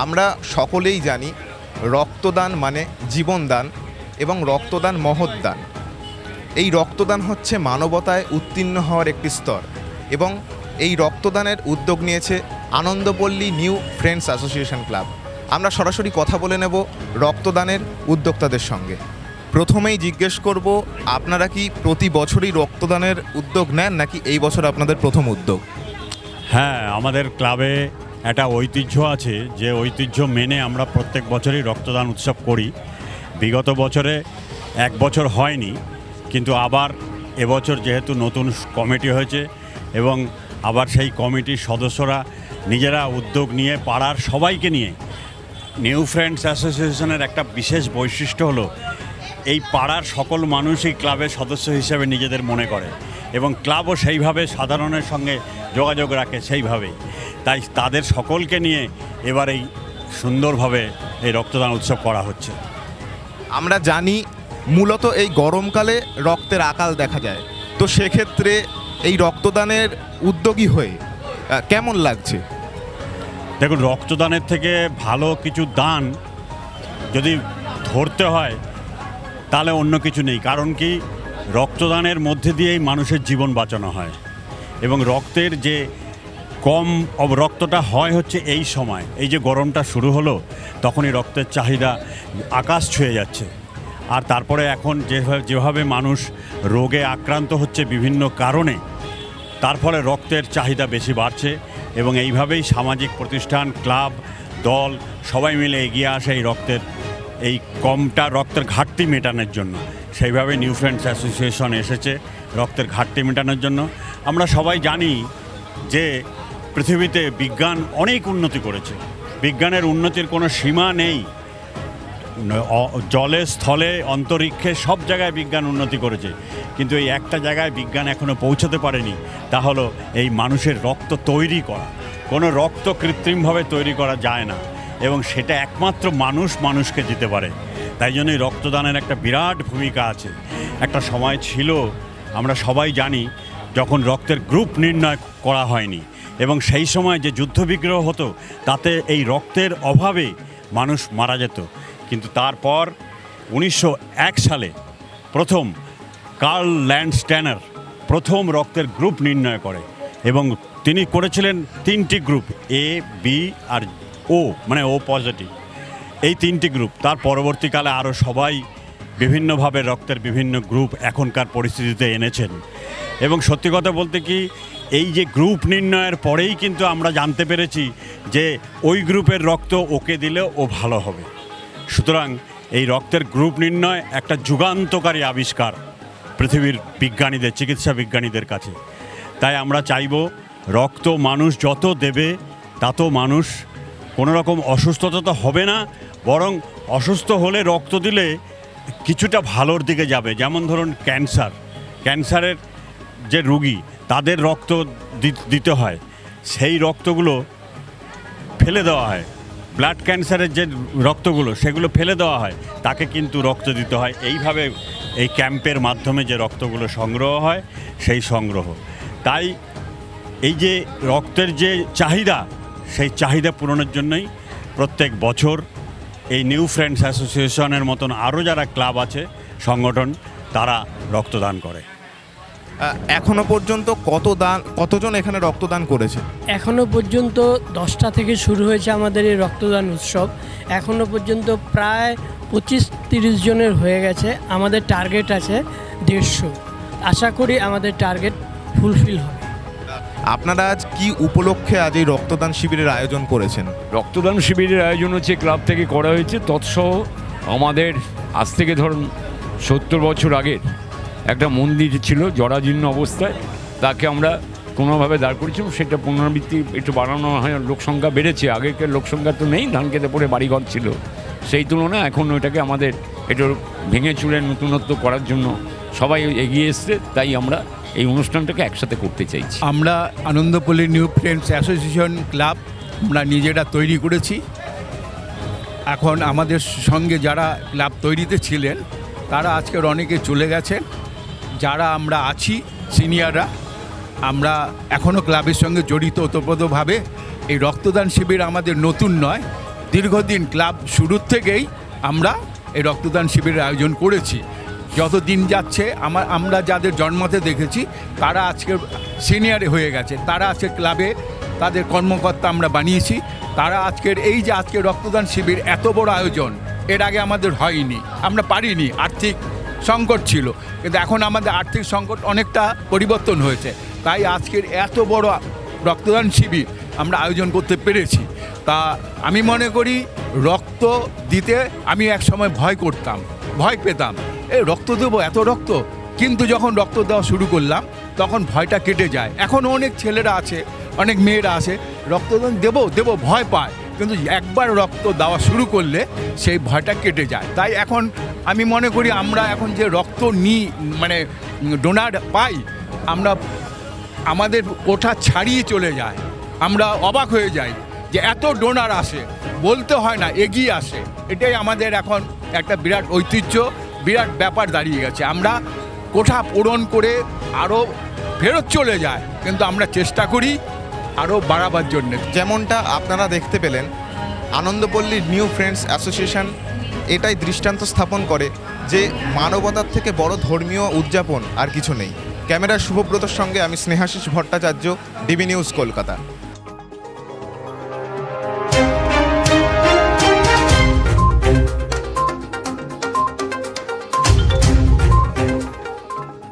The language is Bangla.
আমরা সকলেই জানি রক্তদান মানে জীবনদান এবং রক্তদান মহৎ দান। এই রক্তদান হচ্ছে মানবতায় উত্তীর্ণ হওয়ার একটি স্তর এবং এই রক্তদানের উদ্যোগ নিয়েছে Anandapalli new friends association club. আমরা সরাসরি কথা বলে নেব রক্তদানের উদ্যোক্তাদের সঙ্গে। প্রথমেই জিজ্ঞেস করব, আপনারা কি প্রতি বছরই রক্তদানের উদ্যোগ নেন নাকি এই বছর আপনাদের প্রথম উদ্যোগ? হ্যাঁ, আমাদের ক্লাবে একটা ঐতিহ্য আছে, যে ঐতিহ্য মেনে আমরা প্রত্যেক বছরই রক্তদান উৎসব করি। বিগত বছরে এক বছর হয়নি, কিন্তু আবার এবছর যেহেতু নতুন কমিটি হয়েছে এবং আবার সেই কমিটির সদস্যরা নিজেরা উদ্যোগ নিয়ে পাড়ার সবাইকে নিয়ে, নিউ ফ্রেন্ডস অ্যাসোসিয়েশনের একটা বিশেষ বৈশিষ্ট্য হলো এই পাড়ার সকল মানুষই ক্লাবের সদস্য হিসেবে নিজেদের মনে করে এবং ক্লাবও সেইভাবে সাধারণের সঙ্গে যোগাযোগ রাখে সেইভাবেই। তাই তাদের সকলকে নিয়ে এবার এই সুন্দরভাবে এই রক্তদান উৎসব করা হচ্ছে। আমরা জানি মূলত এই গরমকালে রক্তের আকাল দেখা যায়, তো সেক্ষেত্রে এই রক্তদানের উদ্যোগী হয়ে কেমন লাগছে? দেখুন, রক্তদানের থেকে ভালো কিছু দান যদি ধরতে হয় তাহলে অন্য কিছু নেই। কারণ কি, রক্তদানের মধ্যে দিয়েই মানুষের জীবন বাঁচানো হয় এবং রক্তের যে কম রক্তটা হয় হচ্ছে এই সময়, এই যে গরমটা শুরু হলো তখনই রক্তের চাহিদা আকাশ ছুঁয়ে যাচ্ছে। আর তারপরে এখন যেভাবে মানুষ রোগে আক্রান্ত হচ্ছে বিভিন্ন কারণে, তার ফলে রক্তের চাহিদা বেশি বাড়ছে এবং এইভাবেই সামাজিক প্রতিষ্ঠান, ক্লাব, দল সবাই মিলে এগিয়ে আসে এই রক্তের ঘাটতি মেটানোর জন্য। সেইভাবে নিউ ফ্রেন্ডস অ্যাসোসিয়েশন এসেছে রক্তের ঘাটতি মেটানোর জন্য। আমরা সবাই জানি যে পৃথিবীতে বিজ্ঞান অনেক উন্নতি করেছে, বিজ্ঞানের উন্নতির কোনো সীমা নেই। জলে, স্থলে, অন্তরিক্ষে সব জায়গায় বিজ্ঞান উন্নতি করেছে, কিন্তু এই একটা জায়গায় বিজ্ঞান এখনও পৌঁছতে পারেনি, তা হলো এই মানুষের রক্ত তৈরি করা। কোনো রক্ত কৃত্রিমভাবে তৈরি করা যায় না এবং সেটা একমাত্র মানুষকে দিতে পারে। তাই জন্যই রক্তদানের একটা বিরাট ভূমিকা আছে। একটা সময় ছিল, আমরা সবাই জানি, যখন রক্তের গ্রুপ নির্ণয় করা হয়নি এবং সেই সময় যে যুদ্ধবিগ্রহ হতো তাতে এই রক্তের অভাবে মানুষ মারা যেত। কিন্তু তারপর 1901 সালে প্রথম কার্ল ল্যান্ডস্ট্যানার প্রথম রক্তের গ্রুপ নির্ণয় করে এবং তিনি করেছিলেন 3টি গ্রুপ, এ, বি আর ও, মানে ও পজিটিভ, এই 3টি গ্রুপ। তার পরবর্তীকালে আরও সবাই বিভিন্নভাবে রক্তের বিভিন্ন গ্রুপ এখনকার পরিস্থিতিতে এনেছেন এবং সত্যি কথা বলতে কি, এই যে গ্রুপ নির্ণয়ের পরেই কিন্তু আমরা জানতে পেরেছি যে ওই গ্রুপের রক্ত ওকে দিলে ও ভালো হবে। সুতরাং এই রক্তের গ্রুপ নির্ণয় একটা যুগান্তকারী আবিষ্কার পৃথিবীর বিজ্ঞানীদের, চিকিৎসা বিজ্ঞানীদের কাছে। তাই আমরা চাইব রক্ত মানুষ যত দেবে তত মানুষ কোনো রকম অসুস্থতা তো হবে না, বরং অসুস্থ হলে রক্ত দিলে কিছুটা ভালোর দিকে যাবে। যেমন ধরুন ক্যান্সারের যে রোগী, তাদের রক্ত দিতে হয়, সেই রক্তগুলো ফেলে দেওয়া হয়। ব্লাড ক্যান্সারের যে রক্তগুলো, সেগুলো ফেলে দেওয়া হয়, তাকে কিন্তু রক্ত দিতে হয়। এইভাবে এই ক্যাম্পের মাধ্যমে যে রক্তগুলো সংগ্রহ হয়, সেই সংগ্রহ। তাই এই যে রক্তের যে চাহিদা, সেই চাহিদা পূরণের জন্যই প্রত্যেক বছর এই নিউ ফ্রেন্ডস অ্যাসোসিয়েশনের মতন আরও যারা ক্লাব আছে, সংগঠন, তারা রক্তদান করে। এখনো পর্যন্ত কতজন এখানে রক্তদান করেছে? এখনো পর্যন্ত 10টা থেকে শুরু হয়েছে আমাদের এই রক্তদান উৎসব। এখনো পর্যন্ত প্রায় 25-30 জনের হয়ে গেছে। আমাদের টার্গেট আছে 150। আশা করি আমাদের টার্গেট ফুলফিল হবে। আপনারা আজ কি উপলক্ষে আজ এই রক্তদান শিবিরের আয়োজন করেছেন? রক্তদান শিবিরের আয়োজন হচ্ছে ক্লাব থেকে করা হয়েছে। তৎসহ আমাদের আজ থেকে ধরুন 70 বছর আগের একটা মন্দির ছিল জরাজীর্ণ অবস্থায়, তাকে আমরা কোনোভাবে দাঁড় করেছিলাম। সেটা পুনরাবৃত্তি একটু বাড়ানো হয়, লোকসংখ্যা বেড়েছে, আগেকার লোকসংখ্যা তো নেই, ধান খেতে পড়ে বাড়িঘর ছিল, সেই তুলনায় এখন ওইটাকে আমাদের একটু ভেঙে চুড়ে নতুনত্ব করার জন্য সবাই এগিয়ে এসছে। তাই আমরা এই অনুষ্ঠানটাকে একসাথে করতে চাইছি। আমরা Anandapalli new friends association club আমরা নিজেরা তৈরি করেছি। এখন আমাদের সঙ্গে যারা ক্লাব তৈরিতে ছিলেন তারা আজকের অনেকে চলে গেছেন। যারা আমরা আছি সিনিয়ররা, আমরা এখনও ক্লাবের সঙ্গে জড়িত ওতপ্রোতভাবে। এই রক্তদান শিবির আমাদের নতুন নয়, দীর্ঘদিন ক্লাব শুরুর থেকেই আমরা এই রক্তদান শিবিরের আয়োজন করেছি। যত দিন যাচ্ছে আমরা যাদের জন্মতে দেখেছি তারা আজকে সিনিয়র হয়ে গেছে, তারা আজকে ক্লাবে তাদের কর্মকর্তা আমরা বানিয়েছি। তারা আজকের এই যে আজকে রক্তদান শিবির এত বড় আয়োজন এর আগে আমাদের হয়নি, আমরা পারিনি, আর্থিক সংকট ছিল। কিন্তু এখন আমাদের আর্থিক সংকট অনেকটা পরিবর্তন হয়েছে, তাই আজকের এত বড় রক্তদান শিবির আমরা আয়োজন করতে পেরেছি। তা আমি মনে করি রক্ত দিতে আমি এক সময় ভয় করতাম, ভয় পেতাম, রক্ত দেবো, এত রক্ত। কিন্তু যখন রক্ত দেওয়া শুরু করলাম তখন ভয়টা কেটে যায়। এখন অনেক ছেলেরা আছে, অনেক মেয়েরা আছে, রক্তদান দেবো ভয় পায়, কিন্তু একবার রক্ত দেওয়া শুরু করলে সেই ভয়টা কেটে যায়। তাই এখন আমি মনে করি আমরা এখন যে রক্ত নিই, মানে ডোনার পাই, আমরা আমাদের ওঠা ছাড়িয়ে চলে যায়। আমরা অবাক হয়ে যাই যে এত ডোনার আসে, বলতে হয় না, এগিয়ে আসে। এটাই আমাদের এখন একটা বিরাট ঐতিহ্য, বিরাট ব্যাপার দাঁড়িয়ে গেছে। আমরা কোঠা পূরণ করে আরও ফেরত চলে যায়, কিন্তু আমরা চেষ্টা করি আরও বাড়াবার জন্যে। যেমনটা আপনারা দেখতে পেলেন, আনন্দপল্লী নিউ ফ্রেন্ডস অ্যাসোসিয়েশন এটাই দৃষ্টান্ত স্থাপন করে যে মানবতার থেকে বড় ধর্মীয় উদযাপন আর কিছু নেই। ক্যামেরার শুভব্রতর সঙ্গে আমি স্নেহাশিস ভট্টাচার্য, ডিবি নিউজ কলকাতা।